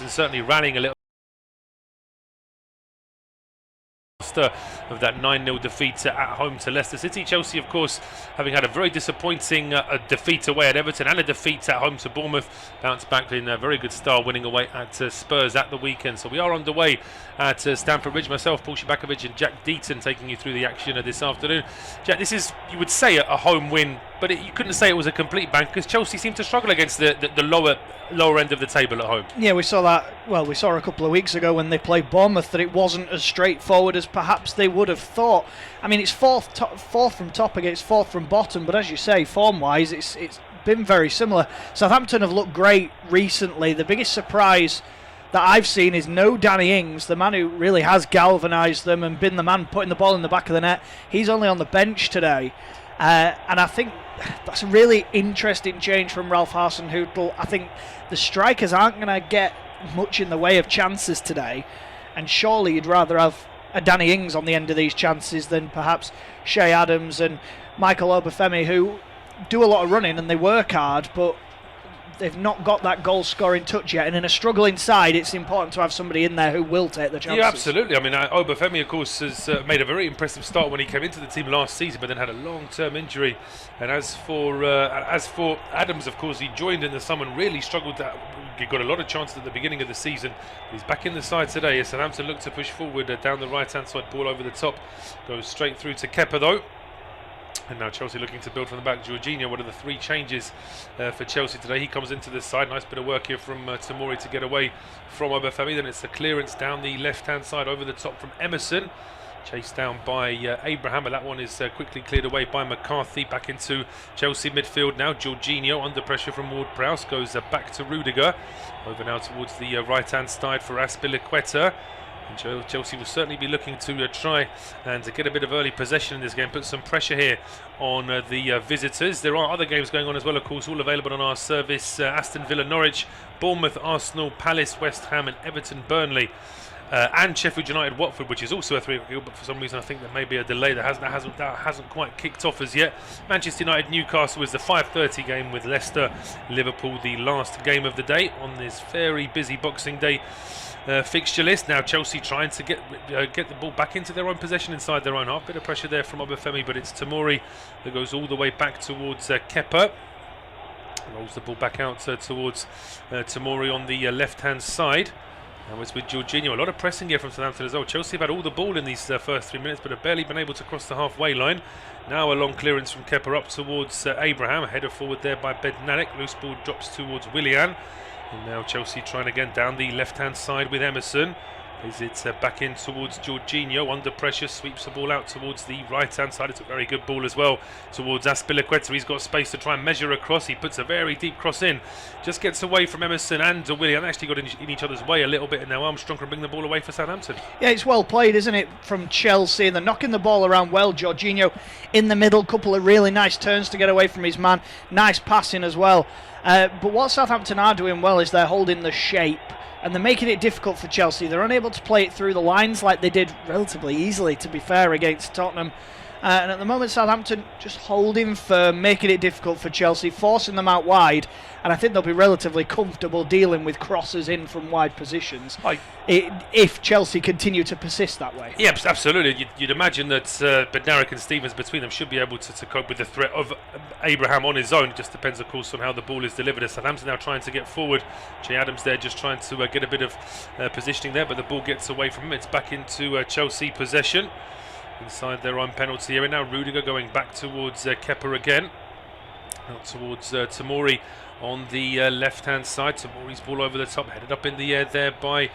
Southampton certainly rallying a little of that 9-0 defeat at home to Leicester City. Chelsea, of course, having had a very disappointing defeat away at Everton and a defeat at home to Bournemouth, bounced back in a very good style, winning away at Spurs at the weekend. So we are underway at Stamford Bridge. Myself, Paul Shibakovic and Jack Deaton taking you through the action this afternoon. Jack, this is, you would say, a home win, but you couldn't say it was a complete bank because Chelsea seemed to struggle against the lower end of the table at home. Yeah, we saw that. Well, we saw a couple of weeks ago when they played Bournemouth that it wasn't as straightforward as perhaps they would have thought. I mean, it's fourth from top against fourth from bottom, but as you say, form-wise, it's been very similar. Southampton have looked great recently. The biggest surprise that I've seen is no Danny Ings, the man who really has galvanised them and been the man putting the ball in the back of the net. He's only on the bench today, and I think that's a really interesting change from Ralph Hasenhüttl. I think the strikers aren't going to get much in the way of chances today, and surely you'd rather have a Danny Ings on the end of these chances than perhaps Shea Adams and Michael Obafemi, who do a lot of running and they work hard, but they've not got that goal-scoring touch yet. And in a struggling side, it's important to have somebody in there who will take the chances. Yeah, absolutely. I mean, Obafemi, of course, has made a very impressive start when he came into the team last season, but then had a long-term injury. And as for Adams, of course, he joined in the summer and really struggled. He got a lot of chances at the beginning of the season. He's back in the side today as Southampton look to push forward down the right-hand side. Ball over the top, goes straight through to Kepa though. And now Chelsea looking to build from the back. Jorginho, one of the three changes for Chelsea today. He comes into the side. Nice bit of work here from Tomori to get away from Obafemi. Then it's a clearance down the left-hand side over the top from Emerson. Chased down by Abraham, but that one is quickly cleared away by McCarthy. Back into Chelsea midfield now. Jorginho under pressure from Ward-Prowse. Goes back to Rudiger. Over now towards the right-hand side for Azpilicueta. And Chelsea will certainly be looking to try and to get a bit of early possession in this game, put some pressure here on the visitors. There are other games going on as well, of course, all available on our service. Aston Villa, Norwich, Bournemouth, Arsenal, Palace, West Ham and Everton, Burnley. And Sheffield United, Watford, which is also a 3 o'clock, but for some reason I think there may be a delay that hasn't quite kicked off as yet. Manchester United, Newcastle is the 5:30 game with Leicester, Liverpool the last game of the day on this very busy Boxing Day fixture list. Now Chelsea trying to get the ball back into their own possession inside their own half. Bit of pressure there from Obafemi, but it's Tomori that goes all the way back towards Kepa. Rolls the ball back out towards Tomori on the left-hand side. Now it's with Jorginho. A lot of pressing here from Southampton as well. Chelsea have had all the ball in these first 3 minutes, but have barely been able to cross the halfway line. Now a long clearance from Kepa up towards Abraham. A header forward there by Bednarek. Loose ball drops towards Willian. And now Chelsea trying again down the left-hand side with Emerson. Is it back in towards Jorginho, under pressure, sweeps the ball out towards the right-hand side. It's a very good ball as well towards Azpilicueta. He's got space to try and measure across. He puts a very deep cross in, just gets away from Emerson and Willian. Actually got in each other's way a little bit, and now Armstrong can bring the ball away for Southampton. Yeah, it's well played, isn't it, from Chelsea, and they're knocking the ball around well. Jorginho in the middle, couple of really nice turns to get away from his man, nice passing as well. But what Southampton are doing well is they're holding the shape, and they're making it difficult for Chelsea. They're unable to play it through the lines like they did relatively easily, to be fair, against Tottenham. And at the moment, Southampton just holding firm, making it difficult for Chelsea, forcing them out wide. And I think they'll be relatively comfortable dealing with crosses in from wide positions if Chelsea continue to persist that way. Yeah, absolutely. You'd imagine that Bednarek and Stevens between them should be able to cope with the threat of Abraham on his own. It just depends, of course, on how the ball is delivered. As Southampton now trying to get forward. Shea Adams there just trying to get a bit of positioning there, but the ball gets away from him. It's back into Chelsea possession. Inside their own penalty area now. Rudiger going back towards Kepa again. Out towards Tomori on the left-hand side. Tomori's ball over the top, headed up in the air there by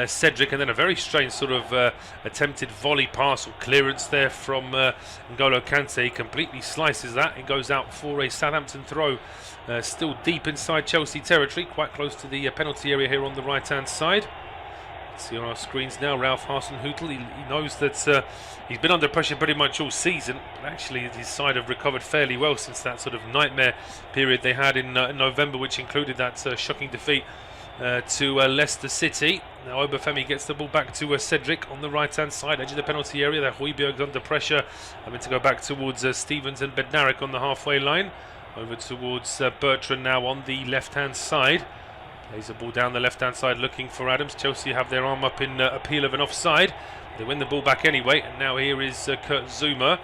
Cedric, and then a very strange sort of attempted volley pass or clearance there from N'Golo Kante. He completely slices that. It goes out for a Southampton throw. Still deep inside Chelsea territory, quite close to the penalty area here on the right-hand side. See on our screens now, Ralph Hasenhüttl. He knows that he's been under pressure pretty much all season, but actually his side have recovered fairly well since that sort of nightmare period they had in November, which included that shocking defeat to Leicester City. Now Obafemi gets the ball back to Cedric on the right-hand side, edge of the penalty area. There, Højbjerg's under pressure, having to go back towards Stevens and Bednarek on the halfway line. Over towards Bertrand now on the left-hand side. Plays the ball down the left-hand side looking for Adams. Chelsea have their arm up in appeal of an offside. They win the ball back anyway, and now here is Kurt Zuma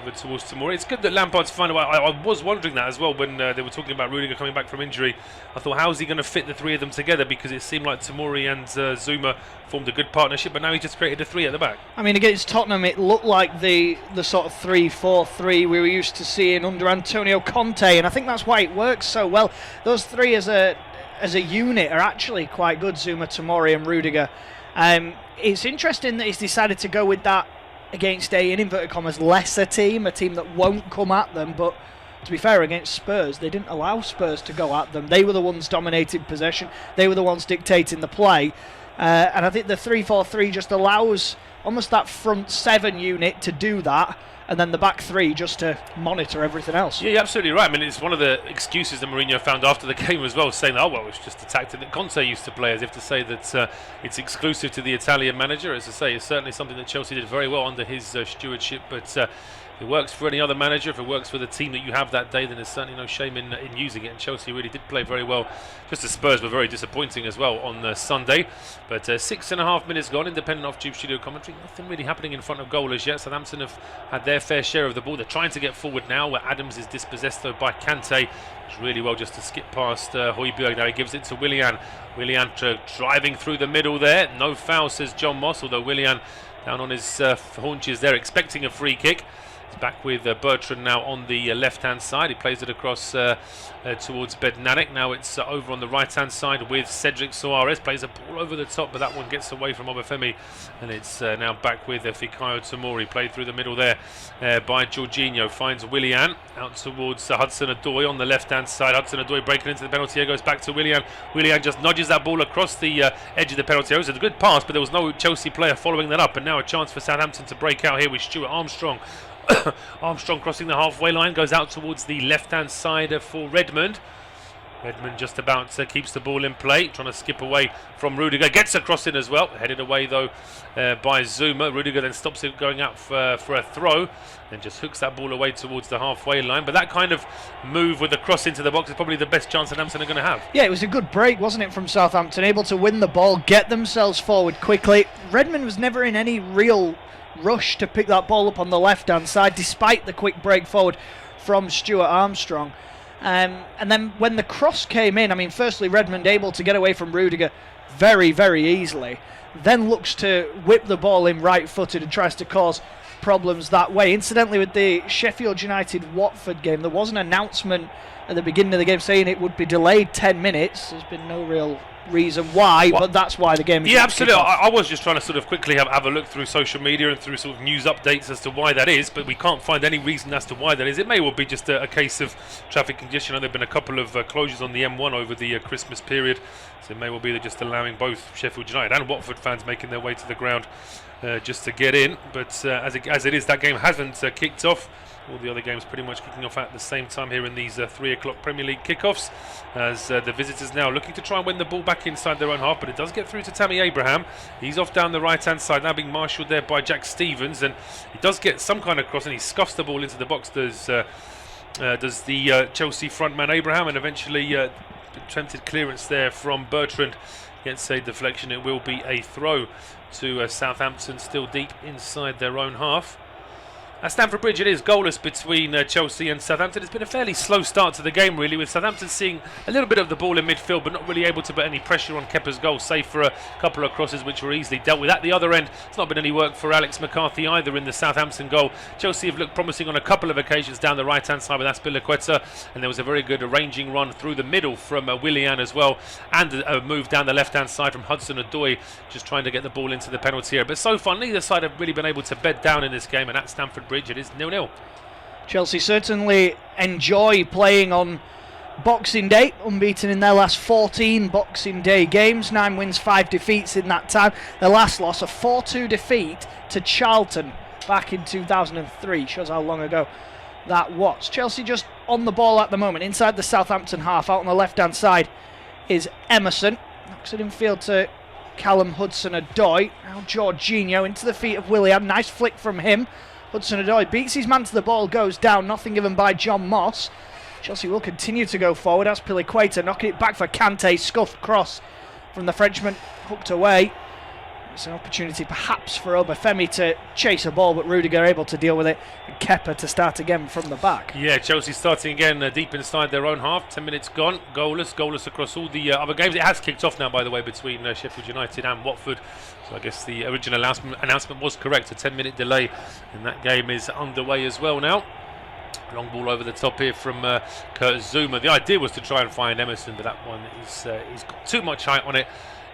over towards Tomori. It's good that Lampard's found a way. I was wondering that as well when they were talking about Rudiger coming back from injury. I thought, how's he going to fit the three of them together? Because it seemed like Tomori and Zuma formed a good partnership, but now he just created a three at the back. I mean, against Tottenham, it looked like the sort of 3-4-3 we were used to seeing under Antonio Conte, and I think that's why it works so well. Those three as a unit are actually quite good, Zuma, Tomori and Rudiger. It's interesting that he's decided to go with that against in inverted commas, lesser team, a team that won't come at them. But to be fair, against Spurs, they didn't allow Spurs to go at them. They were the ones dominating possession. They were the ones dictating the play. And I think the 3-4-3 just allows almost that front seven unit to do that, and then the back three just to monitor everything else. Yeah, you're absolutely right. I mean, it's one of the excuses that Mourinho found after the game as well, saying, oh, well, it's just the tactic that Conte used to play, as if to say that it's exclusive to the Italian manager. As I say, it's certainly something that Chelsea did very well under his stewardship, but it works for any other manager. If it works for the team that you have that day, then there's certainly no shame in using it. And Chelsea really did play very well. Just as Spurs were very disappointing as well on Sunday. But 6.5 minutes gone, independent of Tube Studio commentary. Nothing really happening in front of goal as yet. Southampton have had their fair share of the ball. They're trying to get forward now, where Adams is dispossessed though by Kante. It's really well just to skip past Højbjerg. Now he gives it to Willian. Willian driving through the middle there. No foul, says John Moss, although Willian down on his haunches there, expecting a free kick. Back with Bertrand now on the left-hand side. He plays it across towards Bednarik. Now it's over on the right-hand side with Cedric Soares. Plays a ball over the top, but that one gets away from Obafemi. And it's now back with Fikayo Tomori. Played through the middle there by Jorginho. Finds Willian out towards Hudson-Odoi on the left-hand side. Hudson-Odoi breaking into the penalty area. Goes back to Willian. Willian just nudges that ball across the edge of the penalty area. It was a good pass, but there was no Chelsea player following that up. And now a chance for Southampton to break out here with Stuart Armstrong. Armstrong crossing the halfway line, goes out towards the left-hand side for Redmond. Redmond just about keeps the ball in play, trying to skip away from Rudiger. Gets a cross in as well, headed away though by Zuma. Rudiger then stops it going out for a throw, then just hooks that ball away towards the halfway line. But that kind of move with the cross into the box is probably the best chance Southampton are going to have. Yeah, it was a good break, wasn't it, from Southampton, able to win the ball, get themselves forward quickly. Redmond was never in any real rush to pick that ball up on the left-hand side, despite the quick break forward from Stuart Armstrong. And then when the cross came in, I mean, firstly, Redmond able to get away from Rudiger very, very easily, then looks to whip the ball in right-footed and tries to cause problems that way. Incidentally, with the Sheffield United-Watford game, there was an announcement at the beginning of the game saying it would be delayed 10 minutes. There's been no real reason why, but that's why the game is absolutely. I was just trying to sort of quickly have a look through social media and through sort of news updates as to why that is, but we can't find any reason as to why that is. It may well be just a case of traffic congestion. There have been a couple of closures on the M1 over the Christmas period, so it may well be they're just allowing both Sheffield United and Watford fans making their way to the ground just to get in. But as it is, that game hasn't kicked off. All the other games pretty much kicking off at the same time here in these 3 o'clock Premier League kickoffs, as the visitors now looking to try and win the ball back inside their own half, but it does get through to Tammy Abraham. He's off down the right hand side, now being marshalled there by Jack Stevens, and he does get some kind of cross and he scuffs the ball into the box, does the Chelsea frontman Abraham, and eventually attempted clearance there from Bertrand gets a deflection. It will be a throw to Southampton, still deep inside their own half. At Stamford Bridge, it is goalless between Chelsea and Southampton. It's been a fairly slow start to the game, really, with Southampton seeing a little bit of the ball in midfield, but not really able to put any pressure on Kepa's goal, save for a couple of crosses which were easily dealt with. At the other end, it's not been any work for Alex McCarthy either in the Southampton goal. Chelsea have looked promising on a couple of occasions down the right-hand side with Azpilicueta, and there was a very good arranging run through the middle from Willian as well, and a move down the left-hand side from Hudson-Odoi, just trying to get the ball into the penalty area. But so far, neither side have really been able to bed down in this game, and at Stamford Bridge, it is 0-0. Chelsea certainly enjoy playing on Boxing Day, unbeaten in their last 14 Boxing Day games, 9 wins, 5 defeats in that time. Their last loss, a 4-2 defeat to Charlton back in 2003, shows how long ago that was. Chelsea just on the ball at the moment, inside the Southampton half. Out on the left-hand side is Emerson, knocks it in field to Callum Hudson-Odoi. Now Jorginho into the feet of Willian, nice flick from him. Hudson-Odoi beats his man to the ball, goes down, nothing given by John Moss. Chelsea will continue to go forward. That's Piliqueta knocking it back for Kante. Scuffed cross from the Frenchman, hooked away. It's an opportunity perhaps for Obafemi to chase a ball, but Rudiger able to deal with it, and Kepa to start again from the back. Yeah, Chelsea starting again deep inside their own half. 10 minutes gone, goalless across all the other games. It has kicked off now, by the way, between Sheffield United and Watford. So I guess the original announcement was correct. A 10-minute delay, and that game is underway as well now. Long ball over the top here from Kurt Zouma. The idea was to try and find Emerson, but that one he's got too much height on it.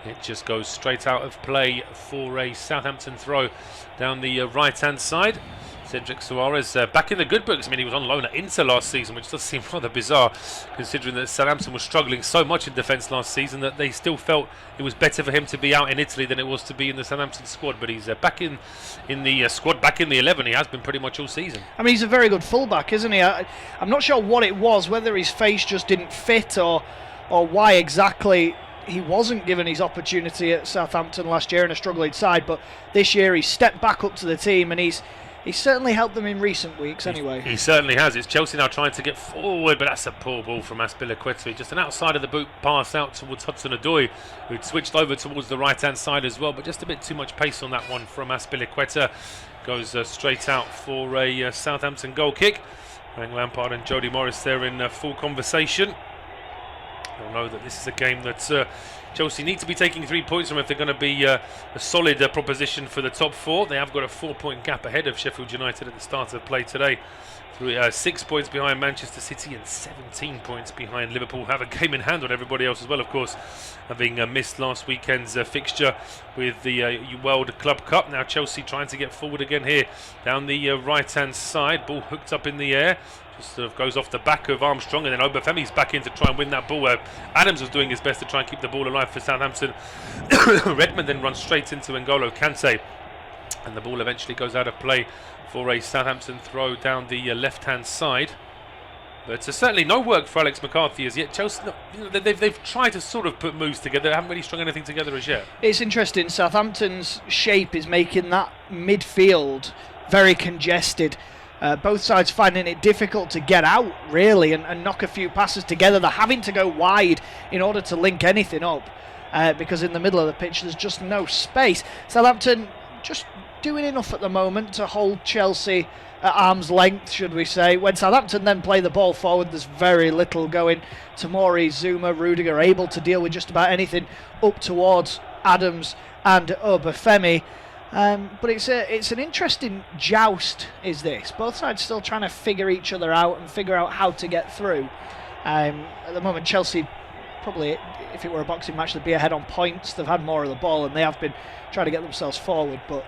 It just goes straight out of play for a Southampton throw down the right-hand side. Cedric Soares back in the good books. I mean, he was on loan at Inter last season, which does seem rather bizarre considering that Southampton was struggling so much in defence last season that they still felt it was better for him to be out in Italy than it was to be in the Southampton squad. But he's back in the squad, back in the 11. He has been pretty much all season. I mean, he's a very good fullback, isn't he? I'm not sure what it was, whether his face just didn't fit or why exactly he wasn't given his opportunity at Southampton last year in a struggling side, but this year he's stepped back up to the team, and he's certainly helped them in recent weeks anyway. He certainly has. It's Chelsea now trying to get forward, but that's a poor ball from Azpilicueta. Just an outside of the boot pass out towards Hudson-Odoi, who'd switched over towards the right-hand side as well, but just a bit too much pace on that one from Azpilicueta. Goes straight out for a Southampton goal kick. Frank Lampard and Jody Morris there in full conversation. They'll know that this is a game that Chelsea need to be taking 3 points from if they're going to be a solid proposition for the top four. They have got a 4-point gap ahead of Sheffield United at the start of play today. 6 points behind Manchester City and 17 points behind Liverpool. Have a game in hand on everybody else as well, of course, having missed last weekend's fixture with the World Club Cup. Now Chelsea trying to get forward again here down the right-hand side. Ball hooked up in the air. Just sort of goes off the back of Armstrong, and then Obafemi's back in to try and win that ball. Adams was doing his best to try and keep the ball alive for Southampton. Redmond then runs straight into N'Golo Kante, and the ball eventually goes out of play for a Southampton throw down the left-hand side. But certainly no work for Alex McCarthy as yet. Chelsea, they've tried to sort of put moves together. They haven't really strung anything together as yet. It's interesting. Southampton's shape is making that midfield very congested. Both sides finding it difficult to get out, really, and knock a few passes together. They're having to go wide in order to link anything up because in the middle of the pitch there's just no space. Southampton just doing enough at the moment to hold Chelsea at arm's length, should we say. When Southampton then play the ball forward, there's very little going. Tomori, Zouma, Rudiger able to deal with just about anything up towards Adams and Obafemi. But it's an interesting joust, is this. Both sides still trying to figure each other out and figure out how to get through. At the moment, Chelsea, probably, if it were a boxing match, they'd be ahead on points. They've had more of the ball and they have been trying to get themselves forward, but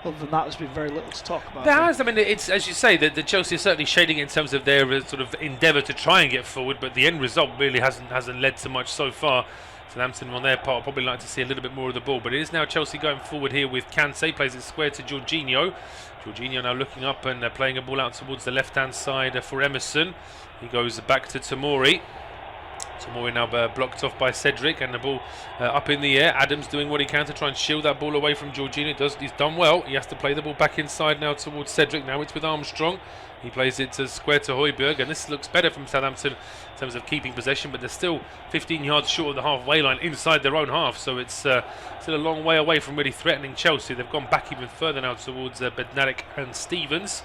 other than that, there's been very little to talk about. There has. I mean, it's, as you say, the Chelsea is certainly shading in terms of their sort of endeavour to try and get forward, but the end result really hasn't led to much so far. Southampton on their part probably like to see a little bit more of the ball, but it is now Chelsea going forward here with Kante, plays it square to Jorginho. Jorginho now looking up and playing a ball out towards the left-hand side for Emerson. He goes back to Tomori. Tomori now blocked off by Cedric, and the ball up in the air. Adams doing what he can to try and shield that ball away from Jorginho. He's done well. He has to play the ball back inside now towards Cedric. Now it's with Armstrong. He plays it to square to Højbjerg, and this looks better from Southampton in terms of keeping possession, but they're still 15 yards short of the halfway line inside their own half, so it's still a long way away from really threatening Chelsea. They've gone back even further now towards Bednarek and Stevens.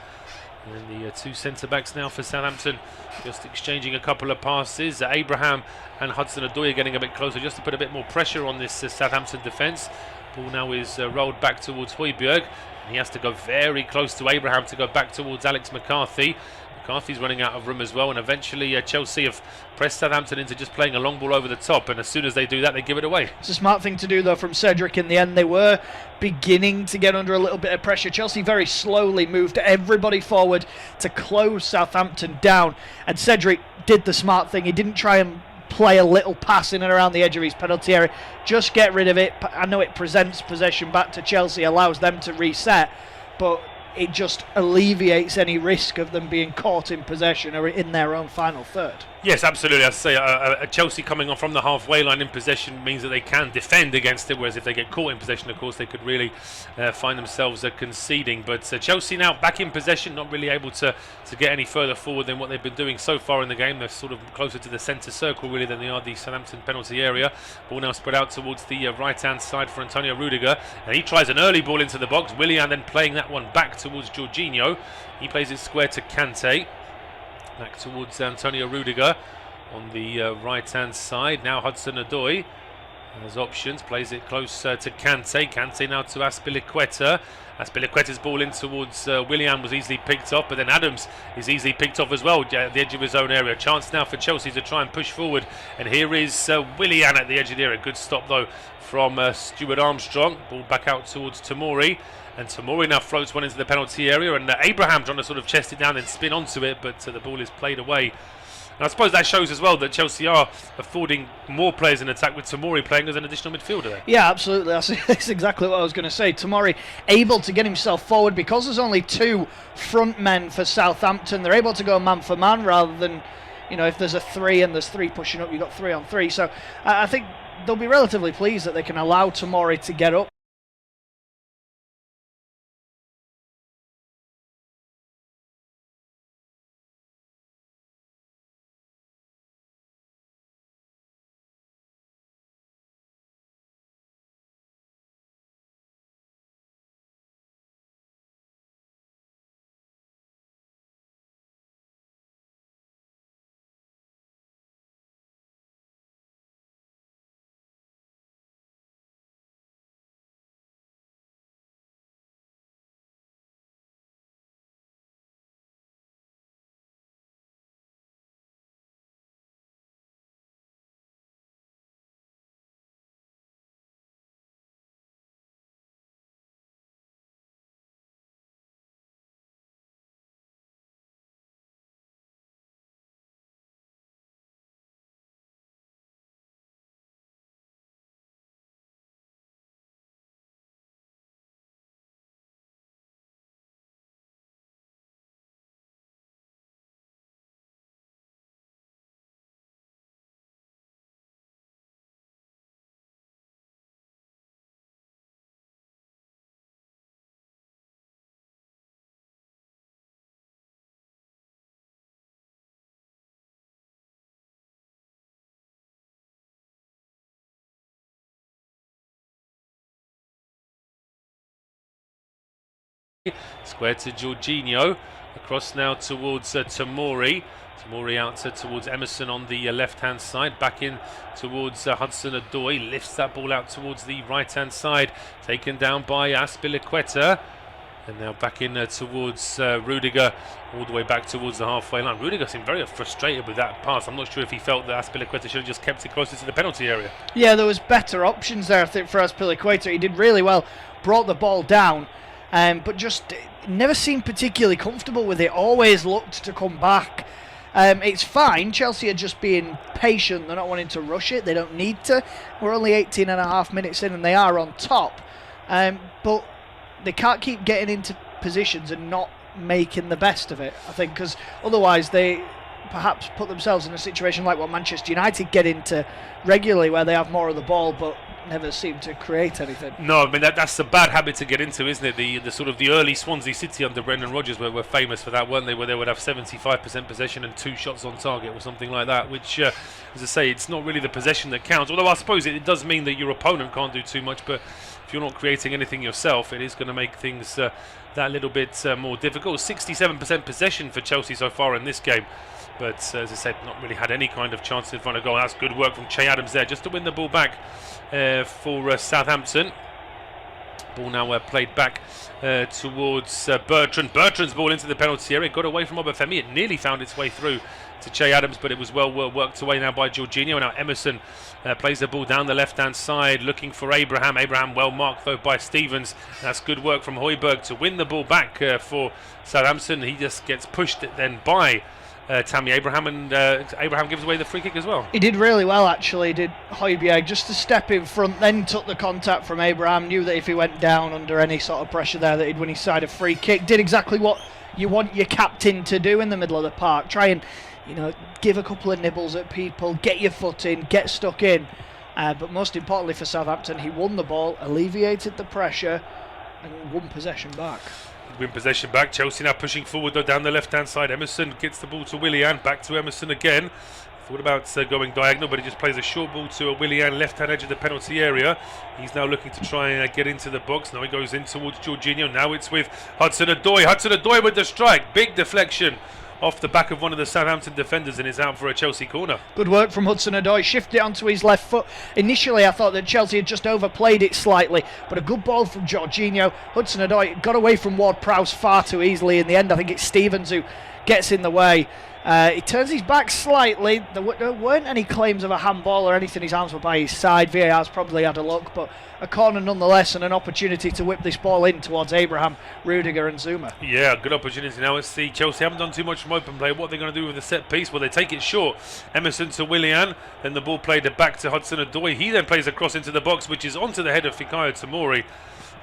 And the two centre-backs now for Southampton just exchanging a couple of passes. Abraham and Hudson-Odoi getting a bit closer just to put a bit more pressure on this Southampton defence. Ball now is rolled back towards Højbjerg. And he has to go very close to Abraham to go back towards Alex McCarthy. McCarthy's running out of room as well, and eventually Chelsea have pressed Southampton into just playing a long ball over the top, and as soon as they do that, they give it away. It's a smart thing to do, though, from Cedric in the end. They were beginning to get under a little bit of pressure. Chelsea very slowly moved everybody forward to close Southampton down, and Cedric did the smart thing. He didn't try and play a little pass in and around the edge of his penalty area. Just get rid of it. I know it presents possession back to Chelsea, allows them to reset, but it just alleviates any risk of them being caught in possession or in their own final third. Yes, absolutely. As I say, a Chelsea coming on from the halfway line in possession means that they can defend against it, whereas if they get caught in possession, of course, they could really find themselves conceding. But Chelsea now back in possession, not really able to get any further forward than what they've been doing so far in the game. They're sort of closer to the centre circle, really, than they are the Southampton penalty area. Ball now spread out towards the right-hand side for Antonio Rudiger, and he tries an early ball into the box. Willian then playing that one back towards Jorginho. He plays it square to Kante. Back towards Antonio Rudiger on the right-hand side. Now Hudson-Odoi has options, plays it close to Kante. Kante now to Azpilicueta. Azpilicueta's ball in towards Willian was easily picked off, but then Adams is easily picked off as well at the edge of his own area. Chance now for Chelsea to try and push forward, and here is Willian at the edge of the area. Good stop though from Stuart Armstrong. Ball back out towards Tomori. And Tomori now floats one into the penalty area, and Abraham trying to sort of chest it down and spin onto it, but the ball is played away. And I suppose that shows as well that Chelsea are affording more players in attack with Tomori playing as an additional midfielder there. Yeah, absolutely. That's exactly what I was going to say. Tomori able to get himself forward because there's only two front men for Southampton. They're able to go man for man rather than, if there's a three and there's three pushing up, you've got 3 on 3. So I think they'll be relatively pleased that they can allow Tomori to get up. Square to Jorginho, across now towards Tomori. Tomori out towards Emerson on the left-hand side, back in towards Hudson-Odoi, lifts that ball out towards the right-hand side, taken down by Azpilicueta. And now back in towards Rudiger, all the way back towards the halfway line. Rudiger seemed very frustrated with that pass. I'm not sure if he felt that Azpilicueta should have just kept it closer to the penalty area. Yeah, there was better options there, I think, for Azpilicueta. He did really well, brought the ball down, but just never seemed particularly comfortable with it. Always looked to come back. It's fine. Chelsea are just being patient. They're not wanting to rush it. They don't need to. We're only 18 and a half minutes in and they are on top. But they can't keep getting into positions and not making the best of it, I think, because otherwise they perhaps put themselves in a situation like what Manchester United get into regularly, where they have more of the ball but never seem to create anything. No, I mean that's a bad habit to get into, isn't it? The sort of the early Swansea City under Brendan Rodgers were famous for that, weren't they? Where they would have 75% possession and 2 shots on target or something like that, which, as I say, it's not really the possession that counts. Although I suppose it does mean that your opponent can't do too much, but if you're not creating anything yourself, it is going to make things that little bit more difficult. 67% possession for Chelsea so far in this game. But as I said, not really had any kind of chance in front of goal. That's good work from Che Adams there, just to win the ball back for Southampton. Ball now played back towards Bertrand. Bertrand's ball into the penalty area. Got away from Obafemi. It nearly found its way through to Che Adams, but it was well worked away now by Jorginho. Now Emerson plays the ball down the left-hand side, looking for Abraham. Abraham well marked though by Stevens. That's good work from Højbjerg to win the ball back for Southampton. He just gets pushed then by Tammy Abraham, and Abraham gives away the free kick as well. He did really well, actually, did Højbjerg, just to step in front, then took the contact from Abraham, knew that if he went down under any sort of pressure there that he'd win his side a free kick. Did exactly what you want your captain to do in the middle of the park, try and give a couple of nibbles at people, get your foot in, get stuck in. But most importantly for Southampton, he won the ball, alleviated the pressure, and won possession back. Win possession back. Chelsea now pushing forward though down the left-hand side. Emerson gets the ball to Willian. Back to Emerson again. Thought about going diagonal, but he just plays a short ball to Willian, left-hand edge of the penalty area. He's now looking to try and get into the box. Now he goes in towards Jorginho. Now it's with Hudson-Odoi. Hudson-Odoi with the strike. Big deflection off the back of one of the Southampton defenders and is out for a Chelsea corner. Good work from Hudson-Odoi. Shifted it onto his left foot. Initially I thought that Chelsea had just overplayed it slightly, but a good ball from Jorginho. Hudson-Odoi got away from Ward-Prowse far too easily. In the end I think it's Stevens who gets in the way. He turns his back slightly. There weren't any claims of a handball or anything. His arms were by his side. VAR's probably had a look, but a corner nonetheless, and an opportunity to whip this ball in towards Abraham, Rudiger and Zuma. Yeah, good opportunity now. Let's see. Chelsea haven't done too much from open play. What are they going to do with the set piece? Well, they take it short. Emerson to Willian. Then the ball played back to Hudson-Odoi. He then plays a cross into the box, which is onto the head of Fikayo Tomori.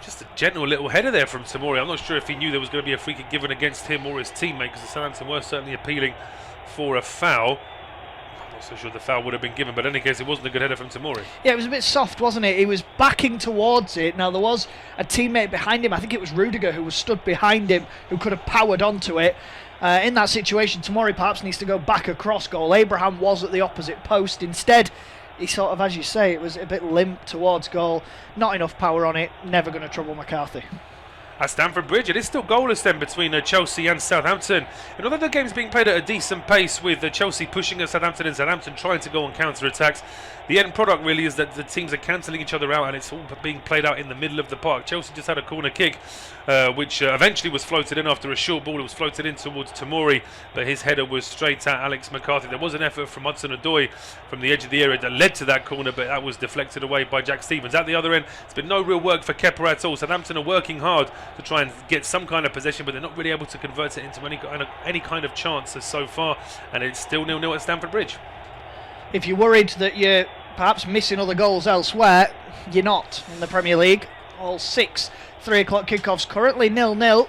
Just a gentle little header there from Tomori. I'm not sure if he knew there was going to be a free kick given against him or his teammate, because the Southampton were certainly appealing for a foul. I'm not so sure the foul would have been given, but in any case it wasn't a good header from Tomori. Yeah, it was a bit soft, wasn't it? He was backing towards it. Now there was a teammate behind him. I think it was Rudiger who was stood behind him, who could have powered onto it. In that situation, Tomori perhaps needs to go back across goal. Abraham was at the opposite post. Instead, he sort of, as you say, it was a bit limp towards goal. Not enough power on it. Never going to trouble McCarthy. At Stamford Bridge, it is still goalless then between Chelsea and Southampton. And although the game's being played at a decent pace with Chelsea pushing at Southampton and Southampton trying to go on counter-attacks, the end product really is that the teams are cancelling each other out and it's all being played out in the middle of the park. Chelsea just had a corner kick, which eventually was floated in after a short ball. It was floated in towards Tomori, but his header was straight at Alex McCarthy. There was an effort from Hudson-Odoi from the edge of the area that led to that corner, but that was deflected away by Jack Stevens. At the other end, it's been no real work for Kepa at all. Southampton are working hard to try and get some kind of possession, but they're not really able to convert it into any kind of chances so far, and it's still 0-0 at Stamford Bridge. If you're worried that you're perhaps missing other goals elsewhere, you're not in the Premier League. All 6 3 o'clock kickoffs currently 0-0.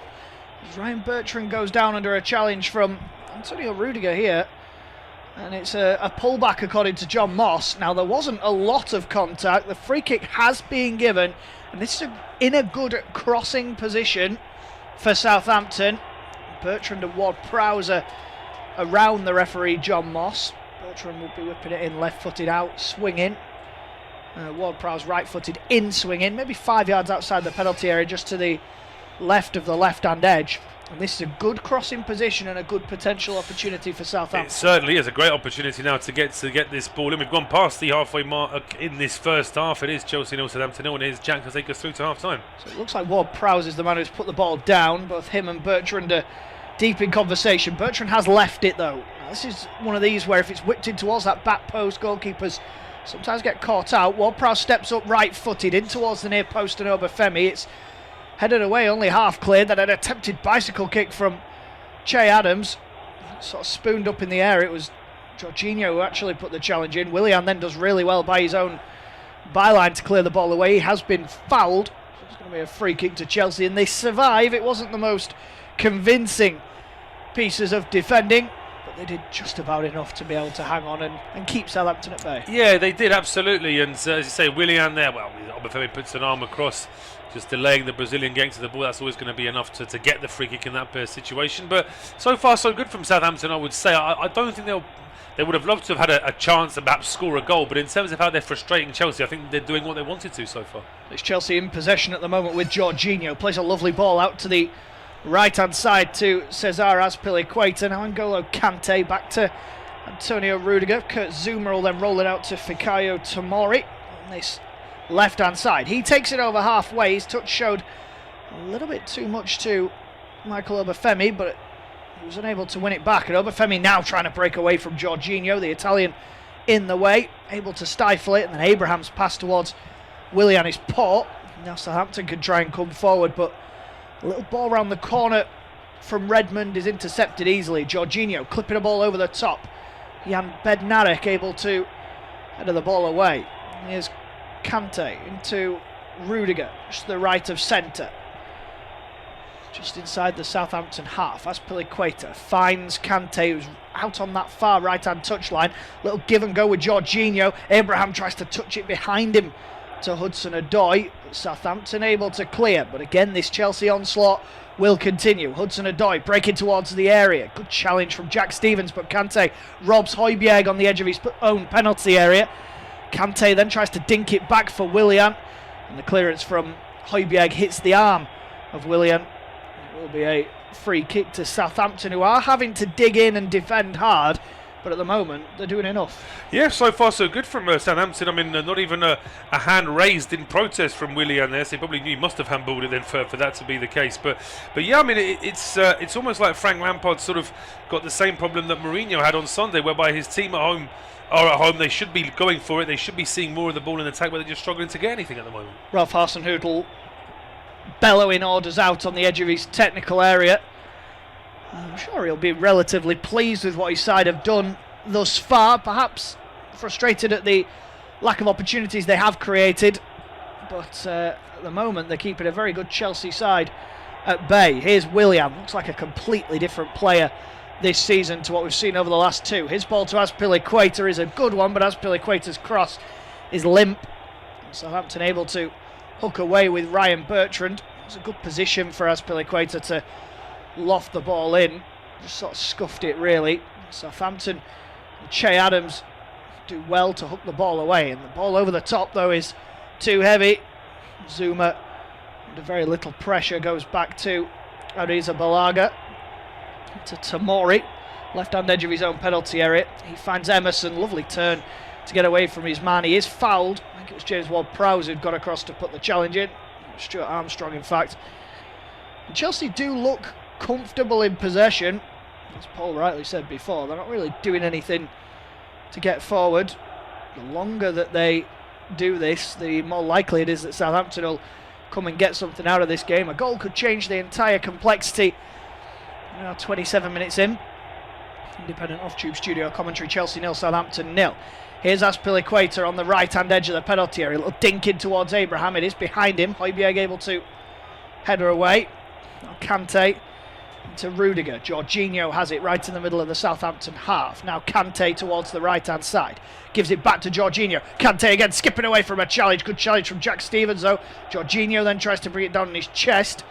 Ryan Bertrand goes down under a challenge from Antonio Rudiger here, and it's a pullback according to John Moss. Now there wasn't a lot of contact. The free kick has been given, and this is in a good crossing position for Southampton. Bertrand and Ward-Prowse around the referee John Moss. Bertrand will be whipping it in, left-footed out, swinging. Ward-Prowse right-footed in, swinging, maybe 5 yards outside the penalty area, just to the left of the left-hand edge. And this is a good crossing position and a good potential opportunity for Southampton. It certainly is a great opportunity now to get this ball in. We've gone past the halfway mark in this first half. It is Chelsea 0, Southampton 0, and it is Jack to take us through to half-time. So it looks like Ward-Prowse is the man who's put the ball down. Both him and Bertrand are deep in conversation. Bertrand has left it though. Now, this is one of these where if it's whipped in towards that back post, goalkeepers sometimes get caught out. Ward-Prowse steps up right-footed in towards the near post and Obafemi. It's headed away, only half cleared. Then an attempted bicycle kick from Che Adams, sort of spooned up in the air. It was Jorginho who actually put the challenge in. Willian then does really well by his own byline to clear the ball away. He has been fouled, so it's going to be a free kick to Chelsea, and they survive. It wasn't the most convincing pieces of defending, but they did just about enough to be able to hang on and keep Southampton at bay. Yeah, they did, absolutely. And as you say, Willian there, well, Obafemi puts an arm across, just delaying the Brazilian getting to the ball. That's always going to be enough to get the free kick in that situation. But so far, so good from Southampton, I would say. I don't think they would have loved to have had a chance and perhaps score a goal. But in terms of how they're frustrating Chelsea, I think they're doing what they wanted to so far. It's Chelsea in possession at the moment with Jorginho. Plays a lovely ball out to the right-hand side to Cesar Azpilicueta. Now N'Golo Kante back to Antonio Rudiger. Kurt Zuma will then roll it out to Fikayo Tomori on this left-hand side. He takes it over halfway. His touch showed a little bit too much to Michael Obafemi, but he was unable to win it back. And Obafemi now trying to break away from Jorginho, the Italian in the way, able to stifle it, and then Abraham's pass towards Willian is poor. Now Southampton could try and come forward, but a little ball around the corner from Redmond is intercepted easily. Jorginho clipping a ball over the top. Jan Bednarek able to header the ball away. Here's Kante into Rudiger, just to the right of centre. just inside the Southampton half. Azpilicueta finds Kante, who's out on that far right-hand touchline. Little give and go with Jorginho. Abraham tries to touch it behind him to Hudson-Odoi. Southampton able to clear, but again this Chelsea onslaught will continue. Hudson-Odoi breaking towards the area. Good challenge from Jack Stevens, but Kante robs Højbjerg on the edge of his own penalty area. Kante then tries to dink it back for Willian, and the clearance from Højbjerg hits the arm of Willian. It will be a free kick to Southampton, who are having to dig in and defend hard, but at the moment they're doing enough. Yeah, so far so good from Southampton. I mean, not even a hand raised in protest from Willian there, so he probably knew he must have handballed it then for that to be the case. But yeah, I mean, it's almost like Frank Lampard sort of got the same problem that Mourinho had on Sunday, whereby his team are at home, they should be going for it, they should be seeing more of the ball in attack, but they're just struggling to get anything at the moment. Ralph Hasenhüttl bellowing orders out on the edge of his technical area. I'm sure he'll be relatively pleased with what his side have done thus far, perhaps frustrated at the lack of opportunities they have created, but at the moment they're keeping a very good Chelsea side at bay. Here's Willian, looks like a completely different player this season to what we've seen over the last two. His ball to Azpilicueta is a good one, but Azpilicueta's cross is limp. Southampton able to hook away with Ryan Bertrand. It's a good position for Azpilicueta to loft the ball in. Just sort of scuffed it really. Southampton and Che Adams do well to hook the ball away, and the ball over the top though is too heavy. Zuma under very little pressure goes back to Arrizabalaga. To Tamori, left-hand edge of his own penalty area. He finds Emerson, lovely turn to get away from his man. He is fouled. I think it was James Ward-Prowse who'd got across to put the challenge in. Stuart Armstrong, in fact. And Chelsea do look comfortable in possession. As Paul rightly said before, they're not really doing anything to get forward. The longer that they do this, the more likely it is that Southampton will come and get something out of this game. A goal could change the entire complexity. Now 27 minutes in. Independent off-tube studio commentary. Chelsea 0, Southampton 0. Here's Azpilicueta on the right-hand edge of the penalty area. A little dink in towards Abraham. It is behind him. Højbjerg able to header away. Now Kante to Rudiger. Jorginho has it right in the middle of the Southampton half. Now Kante towards the right-hand side. Gives it back to Jorginho. Kante again skipping away from a challenge. Good challenge from Jack Stevens though. Jorginho then tries to bring it down on his chest.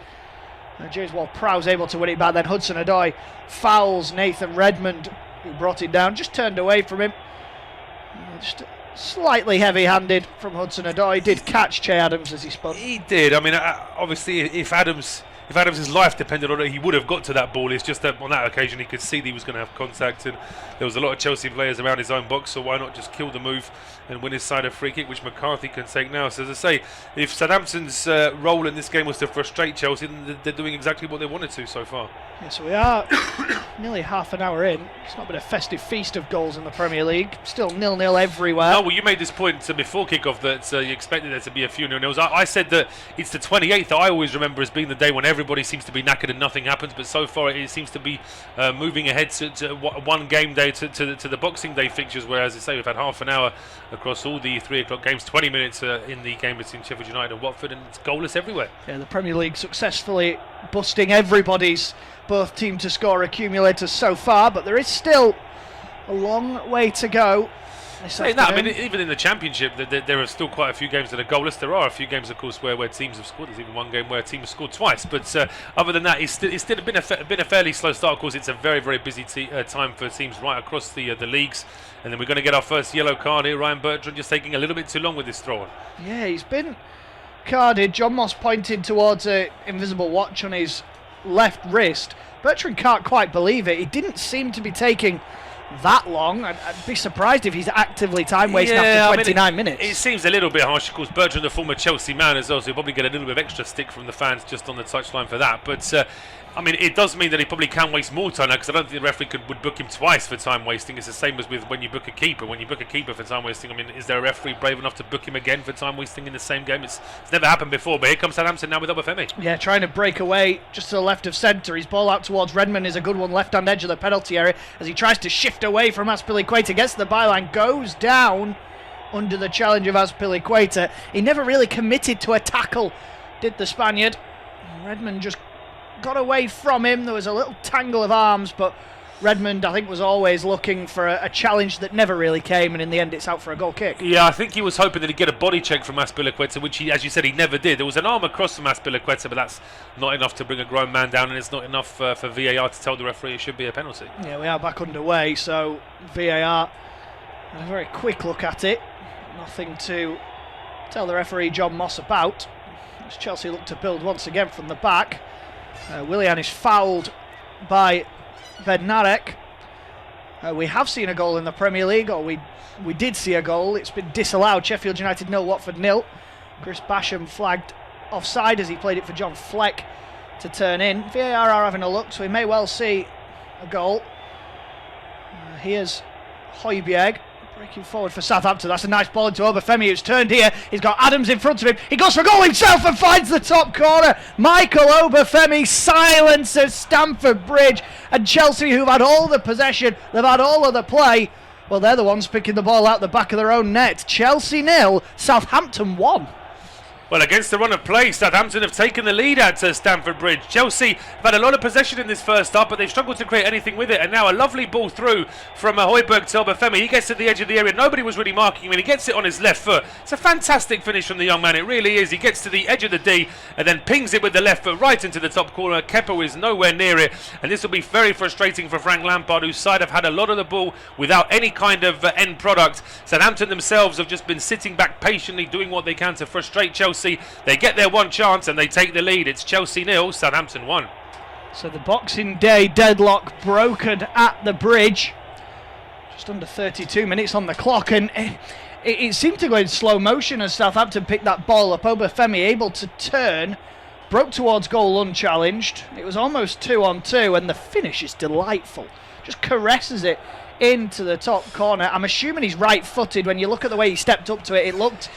James Ward-Prowse able to win it back. Then Hudson-Odoi fouls Nathan Redmond, who brought it down. Just turned away from him. Just slightly heavy-handed from Hudson-Odoi. Did catch Che Adams as he spun. He did. I mean, obviously, if Adams' life depended on it, he would have got to that ball. It's just that on that occasion he could see that he was going to have contact, and there was a lot of Chelsea players around his own box, so why not just kill the move and win his side a free kick, which McCarthy can take now. So as I say, if Southampton's role in this game was to frustrate Chelsea, then they're doing exactly what they wanted to so far. Yeah, so we are nearly half an hour in. It's not been a festive feast of goals in the Premier League. Still 0-0 everywhere. No, well, you made this point before kickoff that you expected there to be a few 0-0s. I said that it's the 28th that I always remember as being the day when everybody seems to be knackered and nothing happens, but so far it seems to be moving ahead to one game day to the Boxing Day fixtures, where, as I say, we've had half an hour across all the 3 o'clock games, 20 minutes in the game between Sheffield United and Watford, and it's goalless everywhere. Yeah, the Premier League successfully busting everybody's both team to score accumulators so far, but there is still a long way to go. Saying that, I mean, even in the Championship, there are still quite a few games that are goalless. There are a few games, of course, where teams have scored. There's even one game where a team has scored twice. But other than that, it's still been a fairly slow start. Of course, it's a very, very busy time for teams right across the leagues. And then we're going to get our first yellow card here. Ryan Bertrand just taking a little bit too long with this throw-on. Yeah, he's been carded. John Moss pointed towards an invisible watch on his left wrist. Bertrand can't quite believe it. He didn't seem to be taking that long. I'd be surprised if he's actively time wasting after 29 minutes. It seems a little bit harsh. Of course, Bertrand, the former Chelsea man as well, so he'll probably get a little bit of extra stick from the fans just on the touchline for that. But I mean, it does mean that he probably can waste more time now, because I don't think the referee would book him twice for time wasting. It's the same as with when you book a keeper. When you book a keeper for time wasting, I mean, is there a referee brave enough to book him again for time wasting in the same game? It's never happened before. But here comes Southampton now with Obafemi. Yeah, trying to break away just to the left of centre. His ball out towards Redmond is a good one, left-hand edge of the penalty area, as he tries to shift away from Azpilicueta, gets to the byline, goes down under the challenge of Azpilicueta. He never really committed to a tackle, did the Spaniard. Redmond just got away from him. There was a little tangle of arms, but Redmond, I think, was always looking for a challenge that never really came, and in the end it's out for a goal kick. Yeah, I think he was hoping that he'd get a body check from Azpilicueta, which, he, as you said, he never did. There was an arm across from Azpilicueta, but that's not enough to bring a grown man down, and it's not enough for VAR to tell the referee it should be a penalty. Yeah, we are back underway, so VAR had a very quick look at it. Nothing to tell the referee John Moss about, as Chelsea look to build once again from the back. Willian is fouled by Bednarek. We have seen a goal in the Premier League, or we did see a goal. It's been disallowed. Sheffield United 0, Watford 0. Chris Basham flagged offside as he played it for John Fleck to turn in. VAR are having a look, so we may well see a goal. Here's Højbjerg breaking forward for Southampton. That's a nice ball into Obafemi, who's turned here. He's got Adams in front of him. He goes for a goal himself and finds the top corner. Michael Obafemi silences Stamford Bridge, and Chelsea, who've had all the possession, they've had all of the play, well, they're the ones picking the ball out the back of their own net. Chelsea 0, Southampton 1. Well, against the run of play, Southampton have taken the lead at Stamford Bridge. Chelsea have had a lot of possession in this first half, but they've struggled to create anything with it. And now a lovely ball through from Højbjerg to Obafemi. He gets to the edge of the area. Nobody was really marking him, and he gets it on his left foot. It's a fantastic finish from the young man. It really is. He gets to the edge of the D and then pings it with the left foot right into the top corner. Kepa is nowhere near it, and this will be very frustrating for Frank Lampard, whose side have had a lot of the ball without any kind of end product. Southampton themselves have just been sitting back patiently, doing what they can to frustrate Chelsea. They get their one chance and they take the lead. It's Chelsea 0, Southampton 1. So the Boxing Day deadlock broken at the Bridge. Just under 32 minutes on the clock, and it seemed to go in slow motion as Southampton picked that ball up. Obafemi able to turn, broke towards goal unchallenged. It was almost 2-on-2, and the finish is delightful. Just caresses it into the top corner. I'm assuming he's right-footed. When you look at the way he stepped up to it, it looked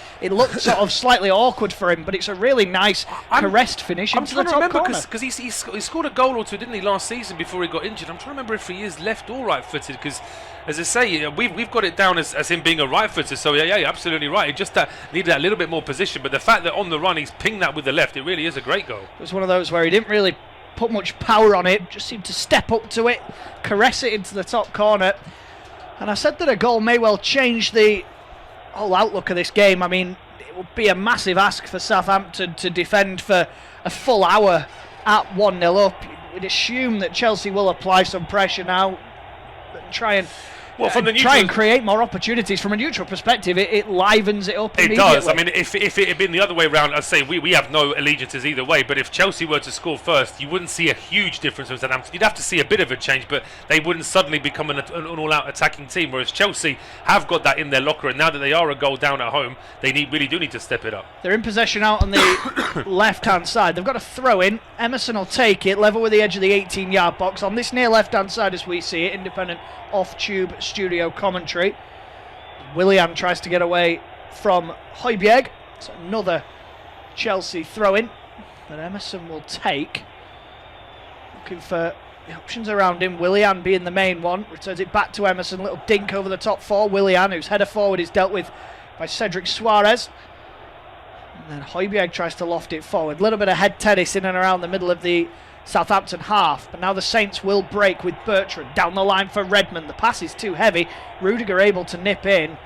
sort of slightly awkward for him, but it's a really nice caressed finish into the top corner. Because he scored a goal or two, didn't he, last season before he got injured? I'm trying to remember if he is left or right-footed, because, as I say, we've got it down as him being a right-footer, so yeah, you're absolutely right. He just needed a little bit more position, but the fact that on the run he's pinged that with the left, it really is a great goal. It was one of those where he didn't really put much power on it, just seemed to step up to it, caress it into the top corner. And I said that a goal may well change the whole outlook of this game. I mean, it would be a massive ask for Southampton to defend for a full hour at 1-0 up. We'd assume that Chelsea will apply some pressure now and try and create more opportunities. From a neutral perspective, it livens it up immediately. It does. I mean, if it had been the other way around, I'd say we have no allegiances either way, but if Chelsea were to score first, you wouldn't see a huge difference with Southampton. You'd have to see a bit of a change, but they wouldn't suddenly become an all-out attacking team, whereas Chelsea have got that in their locker, and now that they are a goal down at home, they really do need to step it up. They're in possession out on the left-hand side. They've got a throw-in. Emerson will take it, level with the edge of the 18-yard box. On this near left-hand side, as we see it, independent off-tube studio commentary. Willian tries to get away from Højbjerg. It's another Chelsea throw-in that Emerson will take. Looking for the options around him. Willian being the main one. Returns it back to Emerson. Little dink over the top for Willian, whose header forward is dealt with by Cedric Suarez. And then Højbjerg tries to loft it forward. A little bit of head tennis in and around the middle of the Southampton half, but now the Saints will break with Bertrand down the line for Redmond. The pass is too heavy. Rudiger able to nip in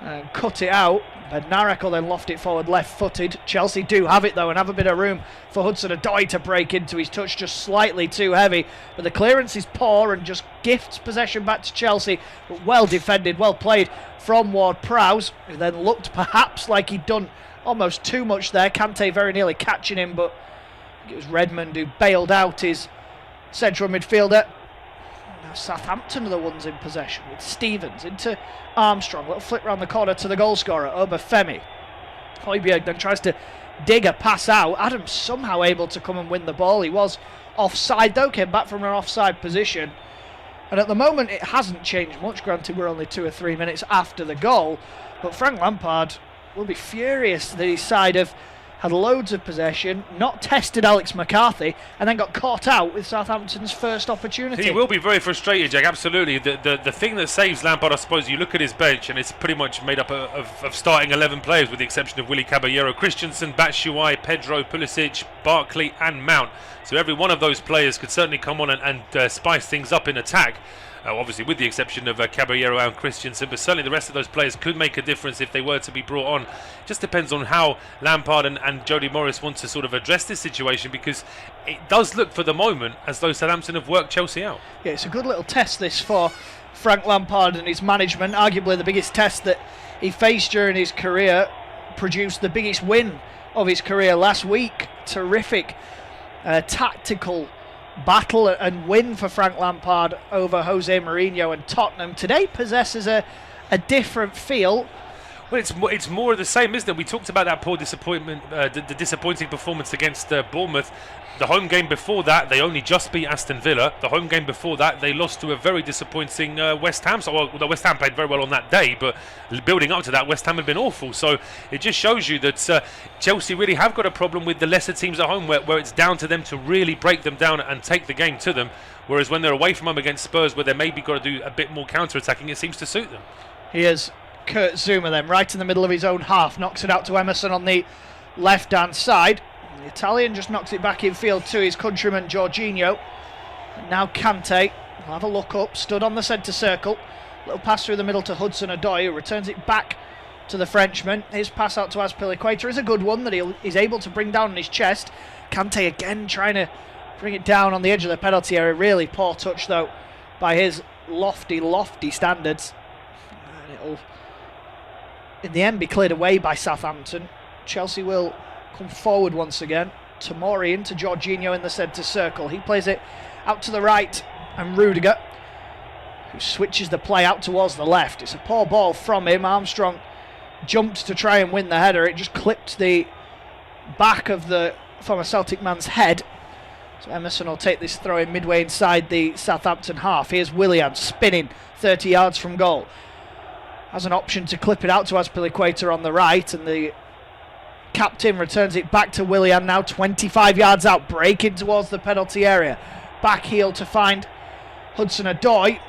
and cut it out. Bednarek will then loft it forward left-footed. Chelsea do have it though, and have a bit of room for Hudson-Odoi to break into. His touch just slightly too heavy, but the clearance is poor and just gifts possession back to Chelsea. But well defended, well played from Ward-Prowse, who then looked perhaps like he'd done almost too much there. Kante very nearly catching him, but it was Redmond who bailed out his central midfielder. Now Southampton are the ones in possession with Stevens into Armstrong. Little flick round the corner to the goal scorer, Obafemi. Højbjerg then tries to dig a pass out. Adams somehow able to come and win the ball. He was offside though, came back from an offside position. And at the moment it hasn't changed much. Granted, we're only 2 or 3 minutes after the goal. But Frank Lampard will be furious that his side have had loads of possession, not tested Alex McCarthy, and then got caught out with Southampton's first opportunity. He will be very frustrated, Jack, absolutely. The thing that saves Lampard, I suppose, you look at his bench and it's pretty much made up of starting 11 players with the exception of Willy Caballero, Christensen, Batshuayi, Pedro, Pulisic, Barkley and Mount. So every one of those players could certainly come on and spice things up in attack. Obviously with the exception of Caballero and Christensen, but certainly the rest of those players could make a difference if they were to be brought on. Just depends on how Lampard and Jody Morris want to sort of address this situation, because it does look for the moment as though Southampton have worked Chelsea out. Yeah, it's a good little test this for Frank Lampard and his management, arguably the biggest test that he faced during his career, produced the biggest win of his career last week. Terrific tactical battle and win for Frank Lampard over Jose Mourinho and Tottenham. Today possesses a different feel. Well, it's more of the same, isn't it? We talked about that poor disappointment, the disappointing performance against Bournemouth. The home game before that, they only just beat Aston Villa. The home game before that, they lost to a very disappointing West Ham. So, the West Ham played very well on that day, but building up to that, West Ham had been awful. So it just shows you that Chelsea really have got a problem with the lesser teams at home, where it's down to them to really break them down and take the game to them. Whereas when they're away from home against Spurs, where they maybe got to do a bit more counter-attacking, it seems to suit them. Here's Kurt Zouma then, right in the middle of his own half, knocks it out to Emerson on the left-hand side. The Italian just knocks it back in field to his countryman Jorginho. And now Kante will have a look up, stood on the centre circle. Little pass through the middle to Hudson-Odoi, who returns it back to the Frenchman. His pass out to Azpilicueta is a good one that he's able to bring down on his chest. Kante again trying to bring it down on the edge of the penalty area. Really poor touch though by his lofty standards. And it'll in the end be cleared away by Southampton. Chelsea will come forward once again. Tomori into Jorginho in the centre circle. He plays it out to the right, and Rudiger, who switches the play out towards the left. It's a poor ball from him. Armstrong jumped to try and win the header. It just clipped the back of the former Celtic man's head. So Emerson will take this throw in midway inside the Southampton half. Here's Willian spinning 30 yards from goal. Has an option to clip it out to Azpilicueta on the right, and the captain returns it back to Willian, now 25 yards out, breaking towards the penalty area. Back heel to find Hudson-Odoi.